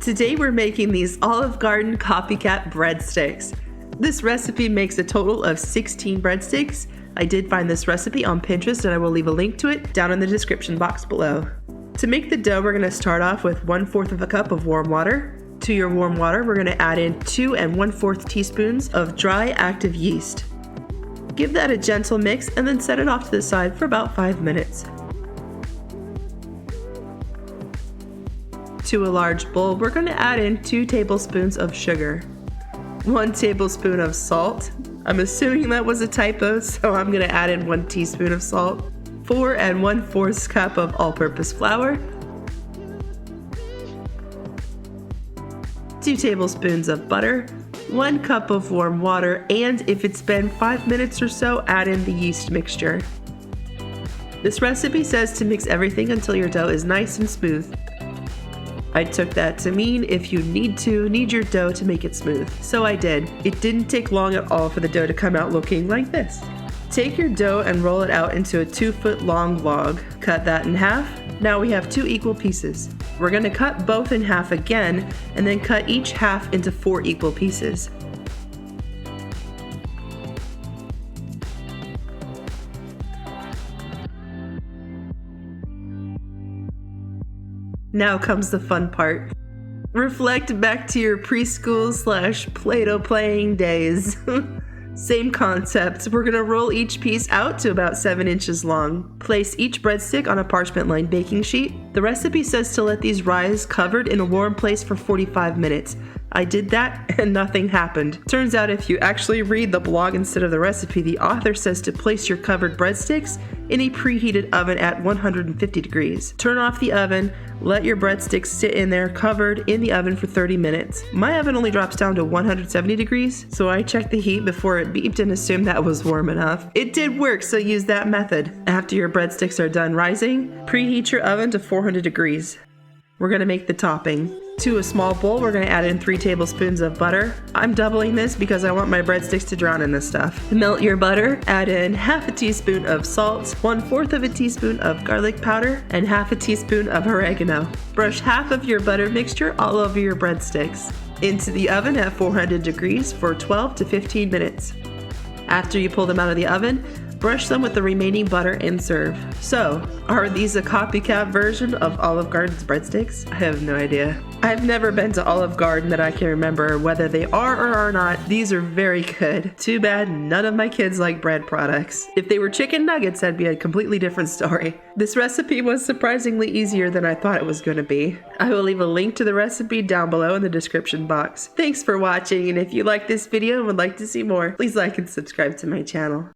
Today we're making these Olive Garden copycat breadsticks. This recipe makes a total of 16 breadsticks. I did find this recipe on Pinterest and I will leave a link to it down in the description box below. To make the dough, we're going to start off with 1/4 cup of warm water. To your warm water, we're going to add in 2 1/4 teaspoons of dry active yeast. Give that a gentle mix and then set it off to the side for about 5 minutes. To a large bowl, we're going to add in 2 tablespoons of sugar, 1 tablespoon of salt. I'm assuming that was a typo, so I'm going to add in 1 teaspoon of salt, 4 1/4 cup of all-purpose flour, 2 tablespoons of butter, 1 cup of warm water, and if it's been 5 minutes or so, add in the yeast mixture. This recipe says to mix everything until your dough is nice and smooth. I took that to mean if you need your dough to make it smooth. So I did. It didn't take long at all for the dough to come out looking like this. Take your dough and roll it out into a 2-foot long log. Cut that in half. Now we have 2 equal pieces. We're going to cut both in half again and then cut each half into 4 equal pieces. Now comes the fun part. Reflect back to your preschool / Play-Doh playing days. Same concept. We're going to roll each piece out to about 7 inches long. Place each breadstick on a parchment-lined baking sheet. The recipe says to let these rise covered in a warm place for 45 minutes. I did that and nothing happened. Turns out if you actually read the blog instead of the recipe, the author says to place your covered breadsticks in a preheated oven at 150 degrees. Turn off the oven, let your breadsticks sit in there covered in the oven for 30 minutes. My oven only drops down to 170 degrees, so I checked the heat before it beeped and assumed that was warm enough. It did work, so use that method. After your breadsticks are done rising, preheat your oven to 400 degrees. We're going to make the topping. To a small bowl, we're going to add in 3 tablespoons of butter. I'm doubling this because I want my breadsticks to drown in this stuff. Melt your butter, add in half a teaspoon of salt, 1/4 teaspoon of garlic powder, and half a teaspoon of oregano. Brush half of your butter mixture all over your breadsticks. Into the oven at 400 degrees for 12 to 15 minutes. After you pull them out of the oven, brush them with the remaining butter and serve. So, are these a copycat version of Olive Garden's breadsticks? I have no idea. I've never been to Olive Garden that I can remember whether they are or are not. These are very good. Too bad none of my kids like bread products. If they were chicken nuggets, that'd be a completely different story. This recipe was surprisingly easier than I thought it was going to be. I will leave a link to the recipe down below in the description box. Thanks for watching, and if you like this video and would like to see more, please like and subscribe to my channel.